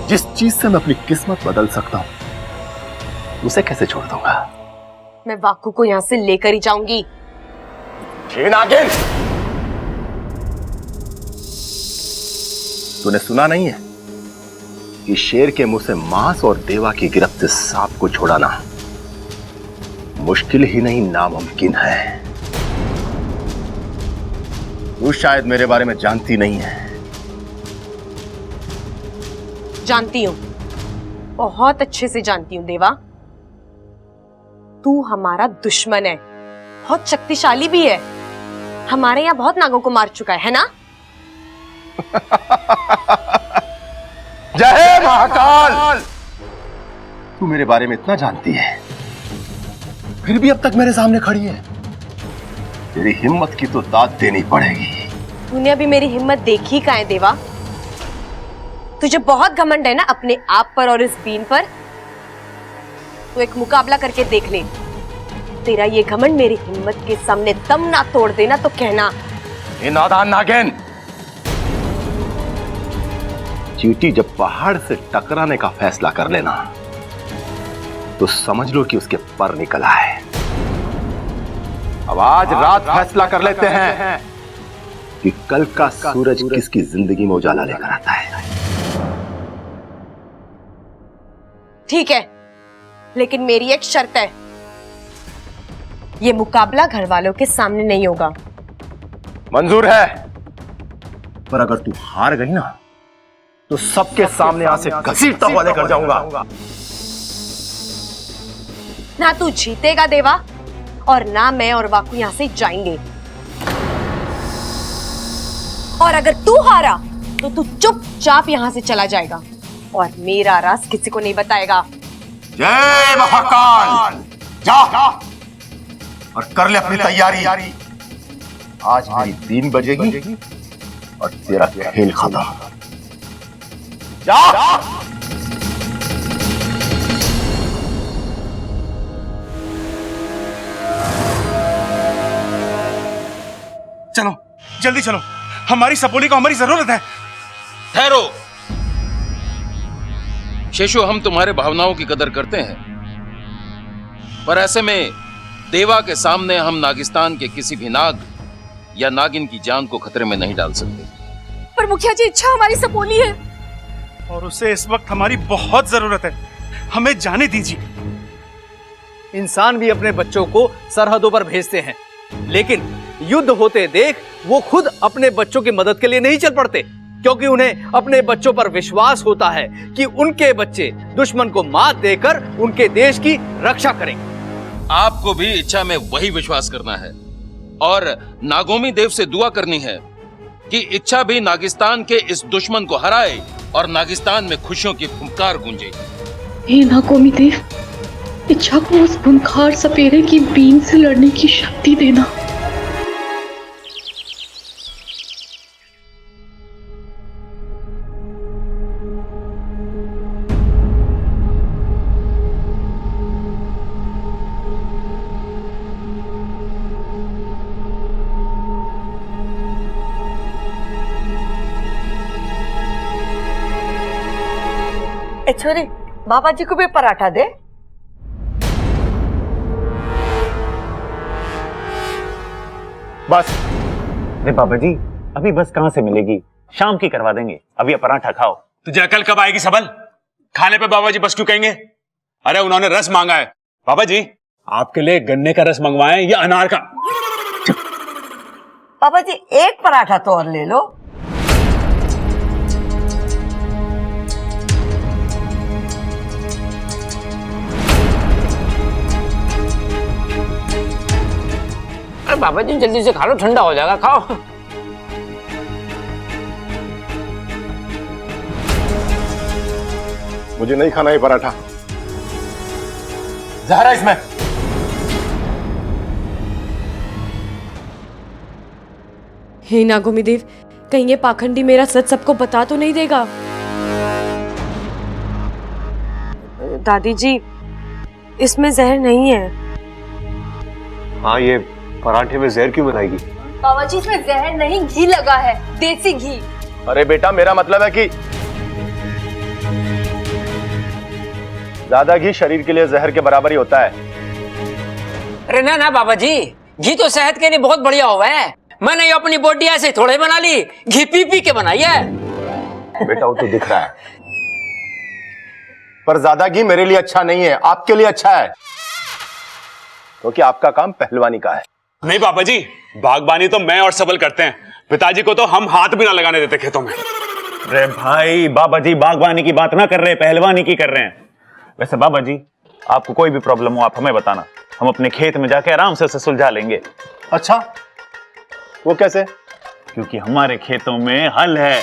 जिस चीज से मैं अपनी किस्मत बदल सकता हूं उसे कैसे छोड़ दूंगा? मैं वाकू को यहां से लेकर ही जाऊंगी। नागिन, तूने सुना नहीं है कि शेर के मुंह से मांस और देवा की गिरफ्त से सांप को छुड़ाना मुश्किल ही नहीं नामुमकिन है। तू शायद मेरे बारे में जानती नहीं है। जानती हूं, बहुत अच्छे से जानती हूं देवा। तू हमारा दुश्मन है, बहुत शक्तिशाली भी है। हमारे यहाँ बहुत नागों को मार चुका है ना? जय महाकाल! तू मेरे बारे में इतना जानती है, फिर भी अब तक मेरे सामने खड़ी है। तेरी हिम्मत की तो दाद देनी पड़ेगी। तूने अभी मेरी हिम्मत देखी कहाँ है देवा? तुझे बहुत घमंड है ना अपने आप पर और इस बीन पर। तो एक मुकाबला करके देख ले। तेरा ये घमंड मेरी हिम्मत के सामने दम ना तोड़ देना तो कहना। ए नादान नागिन, चींटी जब पहाड़ से टकराने का फैसला कर लेना तो समझ लो कि उसके पर निकला है। अब आज रात फैसला कर लेते हैं कि कल का सूरज किसकी जिंदगी में उजाला लेकर आता है। ठीक है, लेकिन मेरी एक शर्त है। ये मुकाबला घर वालों के सामने नहीं होगा। मंजूर है, पर अगर तू हार गई ना तो सबके सामने यहां से घसीटता हुआ लेकर जाऊंगा। ना तू जीतेगा देवा, और ना मैं और वाकू यहां से जाएंगे। और अगर तू हारा तो तू चुपचाप यहां से चला जाएगा और मेरा राज किसी को नहीं बताएगा। जय महाकाल! जा और कर ले अपनी तैयारी। आज मेरी 3 बजेगी और तेरा खेल खत्म। जा! चलो जल्दी चलो, हमारी सपोली को हमारी जरूरत है। ठहरो शेषु, हम तुम्हारे भावनाओं की कदर करते हैं, पर ऐसे में देवा के सामने हम नागिस्तान के किसी भी नाग या नागिन की जान को खतरे में नहीं डाल सकते। पर मुखिया जी, इच्छा हमारी सपोली है और उसे इस वक्त हमारी बहुत जरूरत है। हमें जाने दीजिए। इंसान भी अपने बच्चों को सरहदों पर भेजते हैं, लेकिन युद्ध होते देख वो खुद अपने बच्चों की मदद के लिए नहीं चल पड़ते, क्योंकि उन्हें अपने बच्चों पर विश्वास होता है कि उनके बच्चे दुश्मन को मात देकर उनके देश की रक्षा करेंगे। आपको भी इच्छा में वही विश्वास करना है और नागोमी देव से दुआ करनी है कि इच्छा भी नागिस्तान के इस दुश्मन को हराए और नागिस्तान में खुशियों की फुंकार गूंजे। हे नागोमी देव, इच्छा को उस खूंखार सपेरे की बीन से लड़ने की शक्ति देना। छोरी, बाबा जी को भी पराठा दे। बस। अरे बाबा जी, अभी बस कहां से मिलेगी? शाम की करवा देंगे, अभी ये पराठा खाओ। तुझे अकल कब आएगी सबल? खाने पे बाबा जी बस क्यों कहेंगे? अरे उन्होंने रस मांगा है। बाबा जी, आपके लिए गन्ने का रस मंगवाएं या अनार का? बाबा जी, एक पराठा तो और ले लो। अरे बाबा जी जल्दी से खा लो, ठंडा हो जाएगा, खाओ। मुझे नहीं खाना ये पराठा, जहर है इसमें। हे नागोमी देव, कहीं ये पाखंडी मेरा सच सबको बता तो नहीं देगा? दादी जी, इसमें जहर नहीं है। हाँ, ये पराठे में जहर क्यों बनाएगी? बाबा जी, इसमें जहर नहीं, घी लगा है, देसी घी। अरे बेटा, मेरा मतलब है कि ज्यादा घी शरीर के लिए जहर के बराबर ही होता है। अरे ना ना बाबा जी, घी तो सेहत के लिए बहुत बढ़िया हुआ है। मैंने अपनी बॉडी ऐसे थोड़े बना ली, घी पी पी के बनाई है। बेटा वो तो दिख रहा है, पर ज्यादा घी मेरे लिए अच्छा नहीं है, आपके लिए अच्छा है, क्योंकि आपका काम पहलवानी का है। नहीं पापा जी, बागबानी तो मैं और सबल करते हैं, पिताजी को तो हम हाथ भी ना लगाने देते खेतों में। अरे भाई, बाबा जी बागबानी की बात ना कर रहे, पहलवानी की कर रहे हैं। वैसे बाबा जी, आपको कोई भी प्रॉब्लम हो आप हमें बताना, हम अपने खेत में जाके आराम से उसे सुलझा लेंगे। अच्छा, वो कैसे? क्योंकि हमारे खेतों में हल है।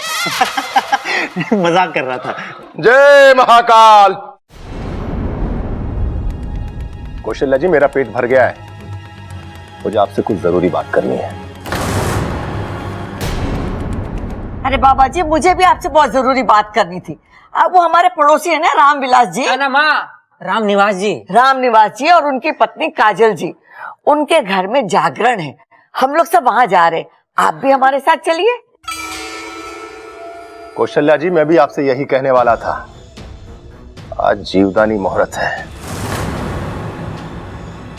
मजाक कर रहा था। जय महाकाल। कौशल्या जी, मेरा पेट भर गया है, मुझे आपसे कुछ जरूरी बात करनी है। अरे बाबा जी, मुझे भी आपसे बहुत जरूरी बात करनी थी। अब वो हमारे पड़ोसी है ना, रामविलास जी। ना माँ, रामनिवास जी। रामनिवास जी और उनकी पत्नी काजल जी, उनके घर में जागरण है, हम लोग सब वहां जा रहे हैं, आप भी हमारे साथ चलिए। कौशल्या जी, मैं भी आपसे यही कहने वाला था, आज जीवदानी मुहूर्त है,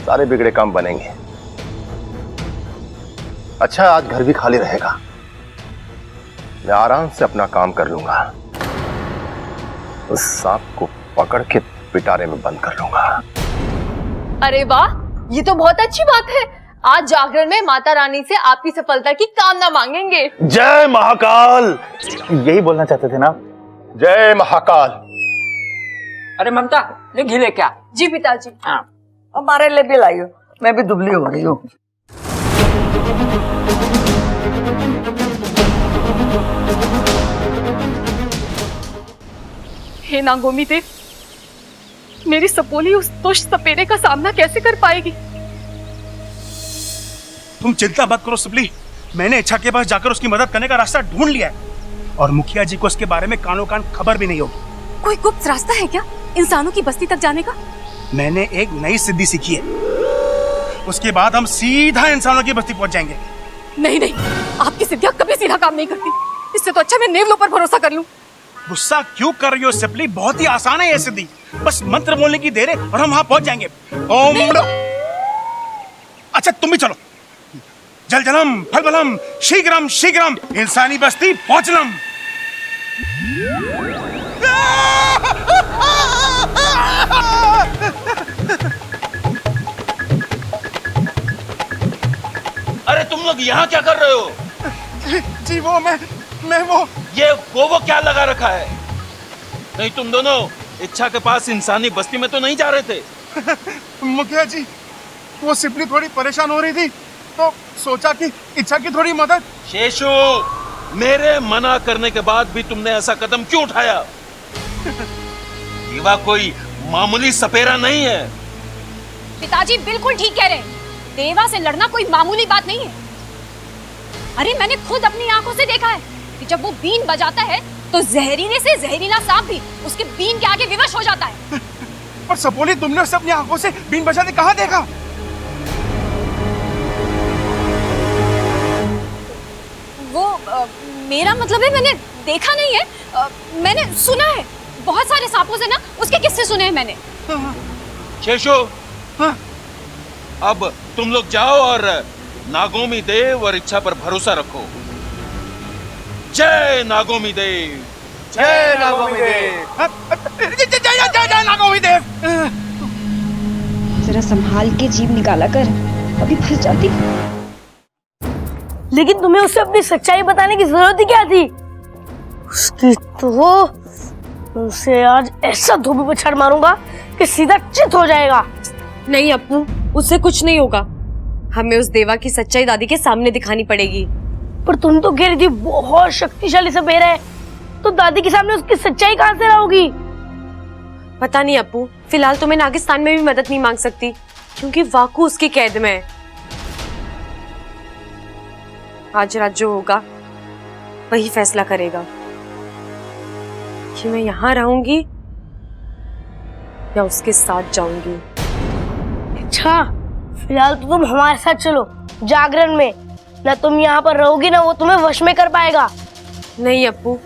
सारे बिगड़े काम बनेंगे। अच्छा, आज घर भी खाली रहेगा, मैं आराम से अपना काम कर लूंगा, उस सांप को पकड़ के पिटारे में बंद कर लूंगा। अरे वाह, ये तो बहुत अच्छी बात है। आज जागरण में माता रानी से आपकी सफलता की कामना मांगेंगे। जय महाकाल, यही बोलना चाहते थे ना? जय महाकाल। अरे ममता, ले घी ले क्या? जी पिताजी। हाँ, हमारे लिए भी लाइयो, मैं भी दुबली हो रही हूँ। हे नागोमी देव, मेरी सपोली उस दुष्ट सपेरे का सामना कैसे कर पाएगी? तुम चिंता मत करो सुबली, मैंने इच्छा के पास जाकर उसकी मदद करने का रास्ता ढूंढ लिया है, और मुखिया जी को उसके बारे में कानों कान खबर भी नहीं होगी। कोई गुप्त रास्ता है क्या इंसानों की बस्ती तक जाने का? मैंने एक नई सिद्धि सीखी है, उसके बाद हम सीधा इंसानों की बस्ती पहुंच जाएंगे। नहीं नहीं, आपकी सिद्धियां कभी सीधा काम नहीं करती, इससे तो अच्छा मैं नेवलों पर भरोसा कर लूं। गुस्सा क्यों कर रही हो सिपली, बहुत ही आसान है ये सिद्धि, बस मंत्र बोलने की देर है और हम वहां पहुंच जाएंगे। ओम। अच्छा तुम भी चलो। जल जलम फल बलम शीघ्रम शीघ्रम इंसानी बस्ती पहुंचलम। अरे तुम लोग यहाँ क्या कर रहे हो? जी वो मैं वो ये वो क्या लगा रखा है? नहीं तुम दोनों इच्छा के पास इंसानी बस्ती में तो नहीं जा रहे थे? मुखिया जी, वो सिपली थोड़ी परेशान हो रही थी तो सोचा कि इच्छा की थोड़ी मदद। शेषु, मेरे मना करने के बाद भी तुमने ऐसा कदम क्यों उठाया? दीवा कोई मामूली सपेरा नहीं है। पिताजी बिल्कुल ठीक कह रहे हैं, देवा से लड़ना कोई मामूली बात नहीं है। अरे मैंने खुद अपनी आंखों से देखा है कि जब वो बीन बजाता है तो जहरीले से जहरीला सांप भी उसके बीन के आगे विवश हो जाता है। पर सपोली, तुमने उसे अपनी आंखों से बीन बजाते कहाँ देखा? वो मेरा मतलब है मैंने देखा नहीं है, मैंने सुना है, बहुत सारे सांपों से ना उसके किस्से सुने हैं मैंने। शेषु, अब तुम लोग जाओ और नागोमी देव और इच्छा पर भरोसा रखो। जय नागोमी देव, जय नागोमी देव, जय नागोमी देव। जरा संभाल के जीभ निकाला कर, अभी फंस जाती। लेकिन तुम्हें उसे अपनी सच्चाई बताने की जरूरत ही क्या थी? उसकी तो उसे आज ऐसा धोबी पछाड़ मारूंगा कि सीधा चित हो जाएगा। नहीं अप्पू, उससे कुछ नहीं होगा, हमें उस देवा की सच्चाई दादी के सामने दिखानी पड़ेगी। पर तुम तो कह रही थी बहुत शक्तिशाली सपेरा है, तो दादी के सामने उसकी सच्चाई कहां से लाओगी? पता नहीं अप्पू, फिलहाल तो मैं नागिस्तान में भी मदद नहीं मांग सकती क्योंकि वाकू उसकी कैद में है। आज रात जो होगा वही फैसला करेगा कि मैं यहाँ रहूंगी या उसके साथ जाऊंगी। अच्छा, फिलहाल तो तुम हमारे साथ चलो जागरण में। ना तुम यहाँ पर रहोगी ना वो तुम्हें वश में कर पाएगा। नहीं अप्पू,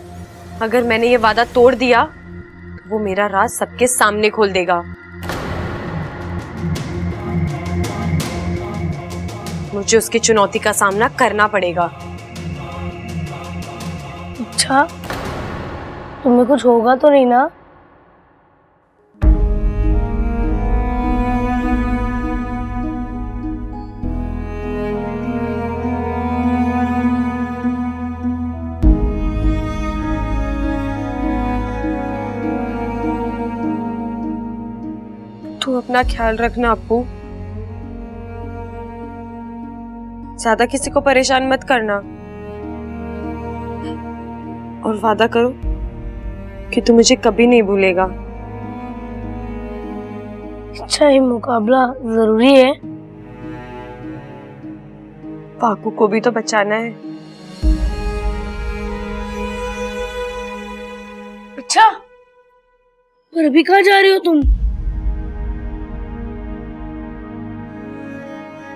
अगर मैंने ये वादा तोड़ दिया तो वो मेरा राज सबके सामने खोल देगा। मुझे उसकी चुनौती का सामना करना पड़ेगा। अच्छा, तुम्हें कुछ होगा तो नहीं ना? तू अपना ख्याल रखना अप्पू, ज्यादा किसी को परेशान मत करना और वादा करो कि तू मुझे कभी नहीं भूलेगा। अच्छा, ये मुकाबला जरूरी है। पाकू को भी तो बचाना है। अच्छा, पर अभी कहाँ जा रही हो तुम?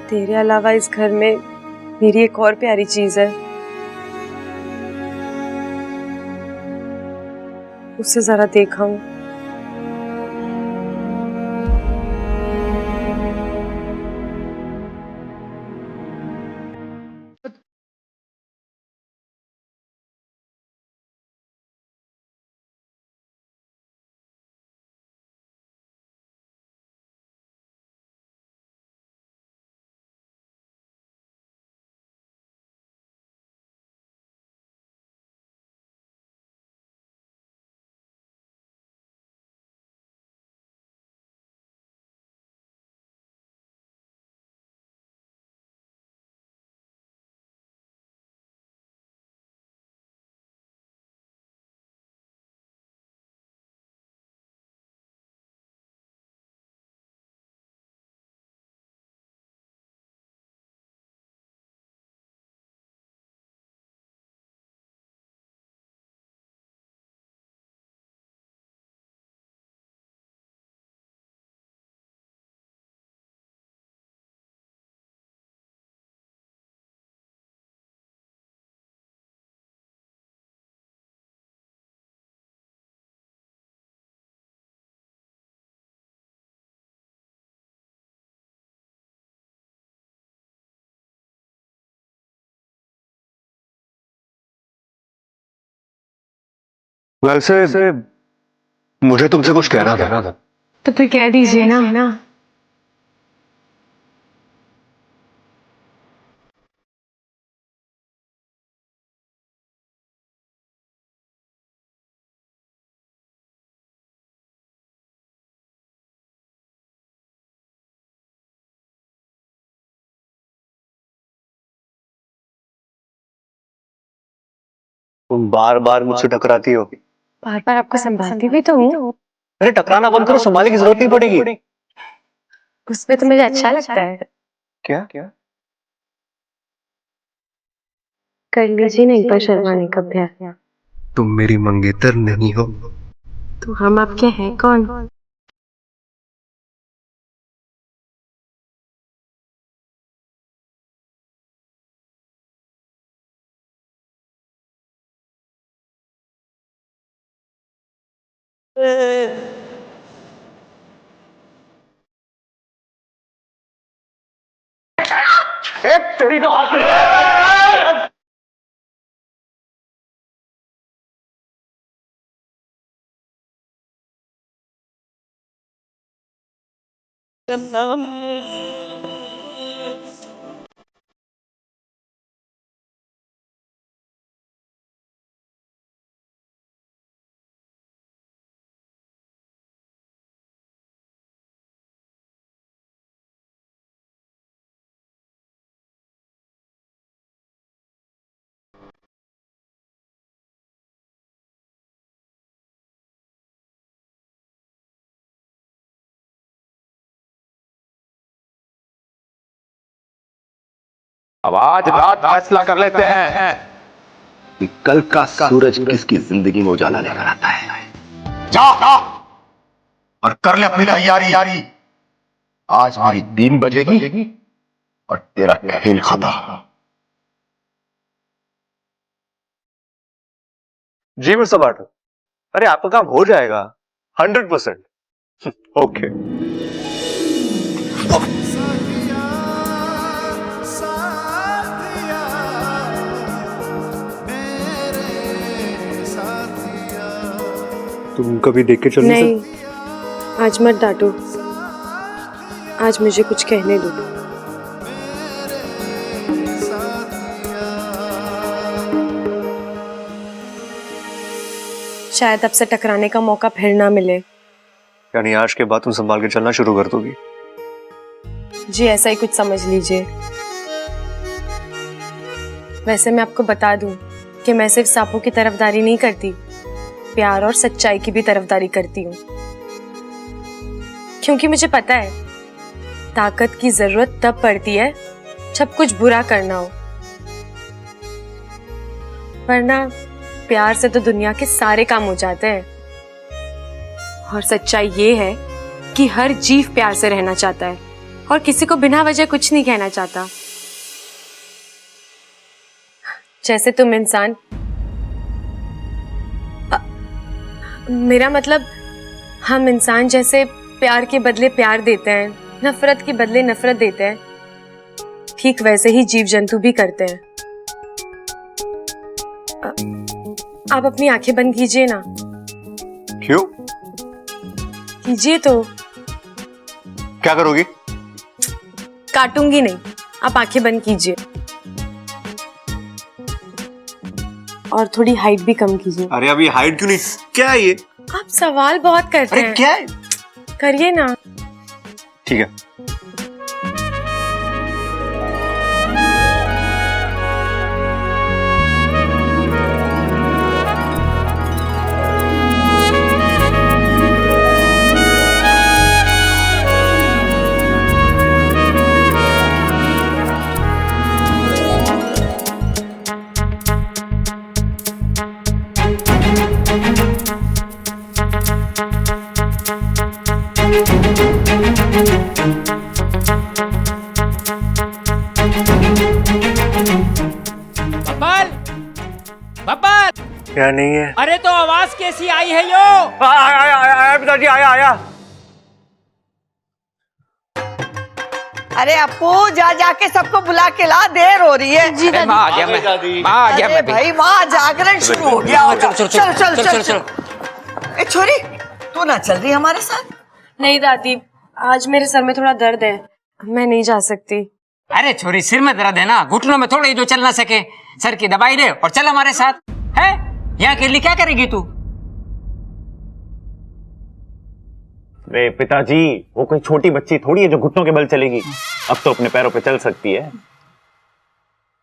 तेरे अलावा इस घर में मेरी एक और प्यारी चीज है, उसे जरा देखा हूं। वैसे मुझे तुमसे कुछ कहना था। तो फिर कह दीजिए ना। तुम बार बार मुझसे टकराती हो। बार बार आपको संभालती भी तो हूँ। अरे टकराना बंद करो, संभालने की जरूरत नहीं पड़ेगी। उसमें तो मुझे अच्छा लगता है। क्या? कर लीजिए ना एक बार शर्माने का अभ्यास। तुम मेरी मंगेतर नहीं हो। तो हम आपके हैं कौन? तेरी तो अब आज रात फैसला कर लेते हैं कि कल का सूरज किसकी जिंदगी में उजाला लेकर आता है। जा और कर ले अपनी तैयारी। आज हमारी 3 बजेगी और तेरा खेल खत्म। जी मिस्टर बाटल, अरे आपका काम हो जाएगा 100%। ओके। तुम कभी देख के चलो। नहीं, आज मत डांटो, आज मुझे कुछ कहने दो। शायद अब से टकराने का मौका फिर ना मिले। यानी आज के बाद तुम संभाल के चलना शुरू कर दोगी? जी ऐसा ही कुछ समझ लीजिए। वैसे मैं आपको बता दूं कि मैं सिर्फ सांपों की तरफदारी नहीं करती, प्यार और सच्चाई की भी तरफदारी करती हूँ। क्योंकि मुझे पता है ताकत की जरूरत तब पड़ती है जब कुछ बुरा करना हो, वरना प्यार से तो दुनिया के सारे काम हो जाते हैं। और सच्चाई ये है कि हर जीव प्यार से रहना चाहता है और किसी को बिना वजह कुछ नहीं कहना चाहता। जैसे तुम इंसान, मेरा मतलब हम इंसान जैसे प्यार के बदले प्यार देते हैं, नफरत के बदले नफरत देते हैं, ठीक वैसे ही जीव जंतु भी करते हैं। आप अपनी आंखें बंद कीजिए ना। क्यों? कीजिए तो। क्या करोगी? काटूंगी नहीं, आप आंखें बंद कीजिए और थोड़ी हाइट भी कम कीजिए। अरे अभी हाइट क्यों नहीं? क्या है ये? आप सवाल बहुत करते हैं। क्या है? करिए ना। ठीक है। क्या नहीं है? अरे तो आवाज कैसी आई है यो? आया पिताजी, आया। अरे अपू जा जाके सबको बुला के ला, देर हो रही है। जी दादी। माँ आ गया मैं। माँ आ गया मैं। भाई माँ जागरण शुरू हो गया होगा। चल। ए छोरी, तू ना चल रही हमारे साथ? नहीं दादी, आज मेरे सर में थोड़ा दर्द है, मैं नहीं जा सकती। अरे छोरी, सिर में दर्द है ना, घुटनों में थोड़ी जो चल ना सके, सर की दवाई ले और चल हमारे साथ। है यहाँ अकेली क्या करेगी तू? अरे पिताजी, वो कोई छोटी बच्ची थोड़ी है जो घुटनों के बल चलेगी। अब तो अपने पैरों पे चल सकती है।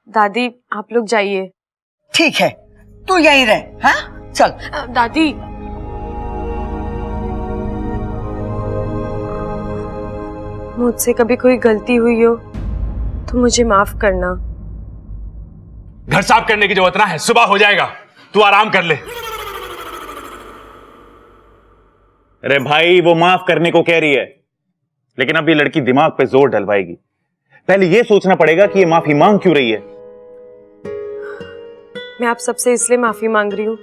दादी आप लोग जाइए। ठीक है, तू यहीं रह। हाँ चल। दादी मुझसे कभी कोई गलती हुई हो तो मुझे माफ करना। घर साफ करने की जरूरत ना है, सुबह हो जाएगा, तू आराम कर ले। अरे भाई, वो माफ करने को कह रही है, लेकिन अब ये लड़की दिमाग पे जोर डलवाएगी। पहले ये सोचना पड़ेगा कि ये माफी मांग क्यों रही है। मैं आप सबसे इसलिए माफी मांग रही हूँ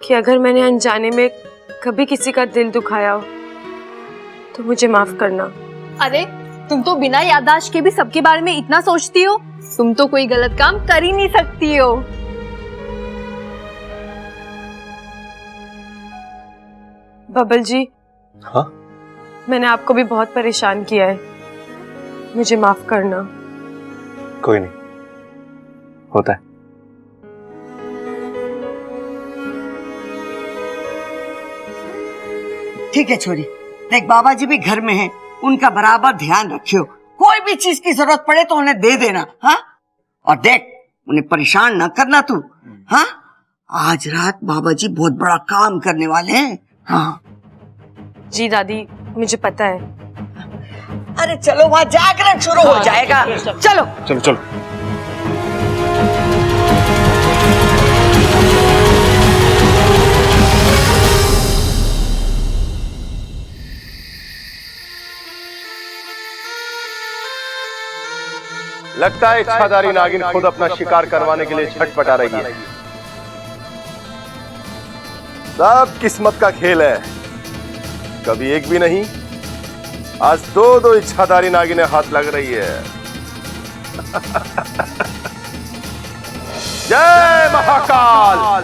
कि अगर मैंने अनजाने में कभी किसी का दिल दुखाया हो तो मुझे माफ करना। अरे तुम तो बिना याददाश्त के भी सबके बारे में इतना सोचती हो, तुम तो कोई गलत काम कर ही नहीं सकती हो। बबल जी। हाँ? मैंने आपको भी बहुत परेशान किया है, मुझे माफ करना। कोई नहीं, होता है। ठीक है छोरी, देख बाबा जी भी घर में हैं, उनका बराबर ध्यान रखियो। कोई भी चीज की जरूरत पड़े तो उन्हें दे देना। हाँ, और देख उन्हें परेशान न करना तू। हाँ, आज रात बाबा जी बहुत बड़ा काम करने वाले हैं। हाँ जी दादी, मुझे पता है। अरे चलो, वहाँ जागरण शुरू हो जाएगा। चलो चलो चलो। लगता है इच्छाधारी नागिन खुद अपना शिकार करवाने के लिए छटपटा रही है। सब किस्मत का खेल है, कभी एक भी नहीं, आज दो इच्छाधारी नागिनें हाथ लग रही है। जय महाकाल।